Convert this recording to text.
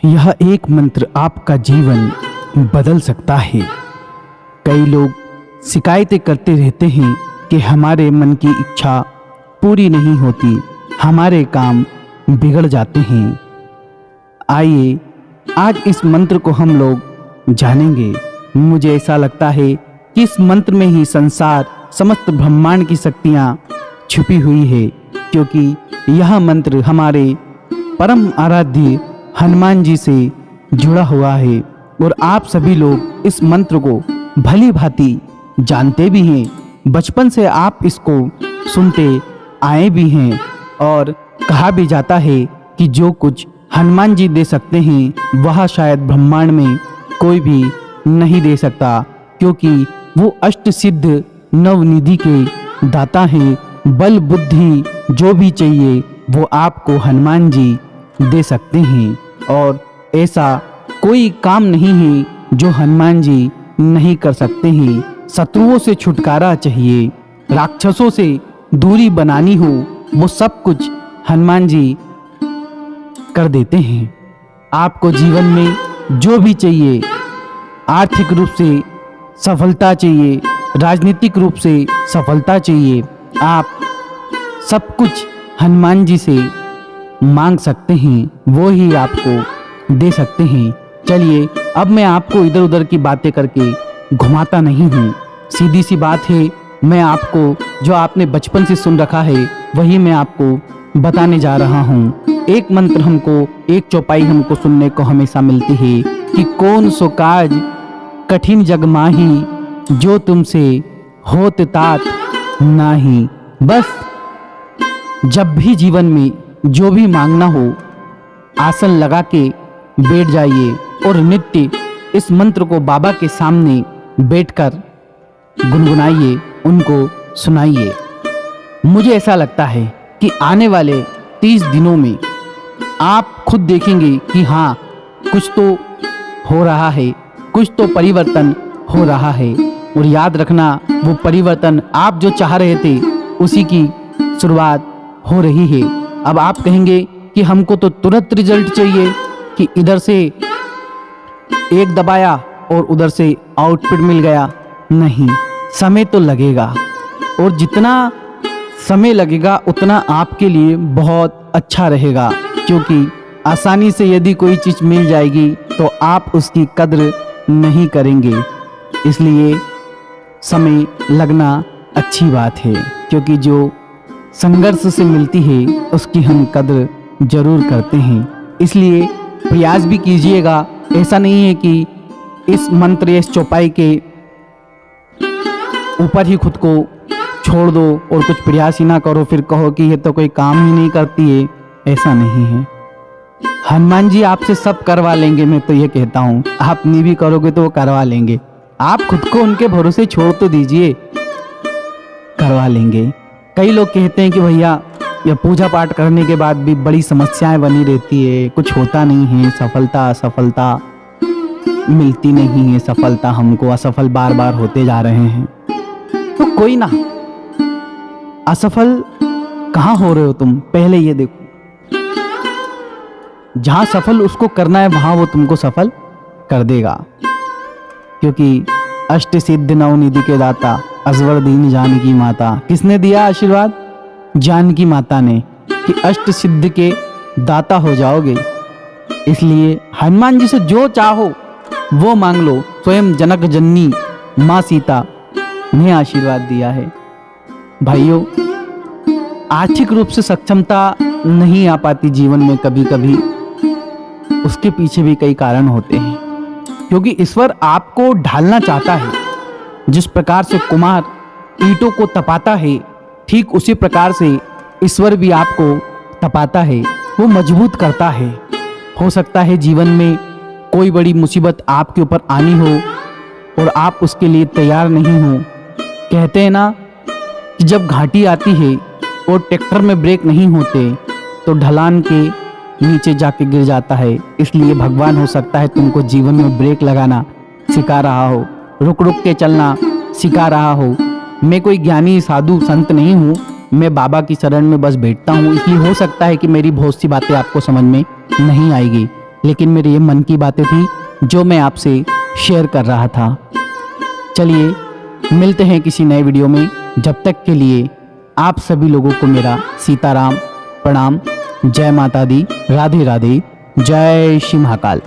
यह एक मंत्र आपका जीवन बदल सकता है। कई लोग शिकायतें करते रहते हैं कि हमारे मन की इच्छा पूरी नहीं होती, हमारे काम बिगड़ जाते हैं। आइए आज इस मंत्र को हम लोग जानेंगे। मुझे ऐसा लगता है कि इस मंत्र में ही संसार समस्त ब्रह्मांड की शक्तियाँ छुपी हुई है, क्योंकि यह मंत्र हमारे परम आराध्य हनुमान जी से जुड़ा हुआ है और आप सभी लोग इस मंत्र को भली भांति जानते भी हैं। बचपन से आप इसको सुनते आए भी हैं और कहा भी जाता है कि जो कुछ हनुमान जी दे सकते हैं वह शायद ब्रह्मांड में कोई भी नहीं दे सकता, क्योंकि वो अष्ट सिद्ध नवनिधि के दाता हैं। बल बुद्धि जो भी चाहिए वो आपको हनुमान जी दे सकते हैं और ऐसा कोई काम नहीं है जो हनुमान जी नहीं कर सकते हैं। शत्रुओं से छुटकारा चाहिए, राक्षसों से दूरी बनानी हो, वो सब कुछ हनुमान जी कर देते हैं। आपको जीवन में जो भी चाहिए, आर्थिक रूप से सफलता चाहिए, राजनीतिक रूप से सफलता चाहिए, आप सब कुछ हनुमान जी से मांग सकते हैं, वो ही आपको दे सकते हैं। चलिए अब मैं आपको इधर उधर की बातें करके घुमाता नहीं हूँ, सीधी सी बात है। मैं आपको जो आपने बचपन से सुन रखा है वही मैं आपको बताने जा रहा हूँ। एक मंत्र हमको, एक चौपाई हमको सुनने को हमेशा मिलती है कि कौन सो काज कठिन जग माही, जो तुमसे होत तात नाही। बस जब भी जीवन में जो भी मांगना हो, आसन लगा के बैठ जाइए और नित्य इस मंत्र को बाबा के सामने बैठकर गुनगुनाइए, उनको सुनाइए। मुझे ऐसा लगता है कि आने वाले 30 दिनों में आप खुद देखेंगे कि हाँ कुछ तो हो रहा है, कुछ तो परिवर्तन हो रहा है। और याद रखना, वो परिवर्तन आप जो चाह रहे थे उसी की शुरुआत हो रही है। अब आप कहेंगे कि हमको तो तुरंत रिजल्ट चाहिए, कि इधर से एक दबाया और उधर से आउटपुट मिल गया। नहीं, समय तो लगेगा और जितना समय लगेगा उतना आपके लिए बहुत अच्छा रहेगा, क्योंकि आसानी से यदि कोई चीज़ मिल जाएगी तो आप उसकी कद्र नहीं करेंगे। इसलिए समय लगना अच्छी बात है, क्योंकि जो संघर्ष से मिलती है उसकी हम कद्र जरूर करते हैं। इसलिए प्रयास भी कीजिएगा। ऐसा नहीं है कि इस मंत्र इस चौपाई के ऊपर ही खुद को छोड़ दो और कुछ प्रयास ही ना करो, फिर कहो कि ये तो कोई काम ही नहीं करती है। ऐसा नहीं है, हनुमान जी आपसे सब करवा लेंगे। मैं तो ये कहता हूँ, आप नहीं भी करोगे तो वो करवा लेंगे। आप खुद को उनके भरोसे छोड़ तो दीजिए, करवा लेंगे। कई लोग कहते हैं कि भैया यह पूजा पाठ करने के बाद भी बड़ी समस्याएं बनी रहती है, कुछ होता नहीं है, सफलता असफलता मिलती नहीं है, सफलता हमको असफल बार बार होते जा रहे हैं। तो कोई ना, असफल कहाँ हो रहे हो तुम, पहले ये देखो। जहां सफल उसको करना है वहां वो तुमको सफल कर देगा, क्योंकि अष्ट सिद्ध नवनिधि के दाता अजवर दीन जानकी माता। किसने दिया आशीर्वाद? जानकी माता ने, कि अष्ट सिद्ध के दाता हो जाओगे। इसलिए हनुमान जी से जो चाहो वो मांग लो। स्वयं जनक जननी माँ सीता ने आशीर्वाद दिया है। भाइयों, आर्थिक रूप से सक्षमता नहीं आ पाती जीवन में कभी कभी, उसके पीछे भी कई कारण होते हैं, क्योंकि ईश्वर आपको ढालना चाहता है। जिस प्रकार से कुम्हार ईंटों को तपाता है, ठीक उसी प्रकार से ईश्वर भी आपको तपाता है, वो मजबूत करता है। हो सकता है जीवन में कोई बड़ी मुसीबत आपके ऊपर आनी हो और आप उसके लिए तैयार नहीं हो। कहते हैं ना कि जब घाटी आती है और ट्रैक्टर में ब्रेक नहीं होते तो ढलान के नीचे जाके गिर जाता है। इसलिए भगवान हो सकता है तुमको जीवन में ब्रेक लगाना सिखा रहा हो, रुक रुक के चलना सिखा रहा हो। मैं कोई ज्ञानी साधु संत नहीं हूँ, मैं बाबा की शरण में बस बैठता हूँ, इसलिए हो सकता है कि मेरी बहुत सी बातें आपको समझ में नहीं आएगी, लेकिन मेरे ये मन की बातें थी जो मैं आपसे शेयर कर रहा था। चलिए मिलते हैं किसी नए वीडियो में। जब तक के लिए आप सभी लोगों को मेरा सीताराम प्रणाम। जय माता दी, राधे राधे, जय श्री महाकाल।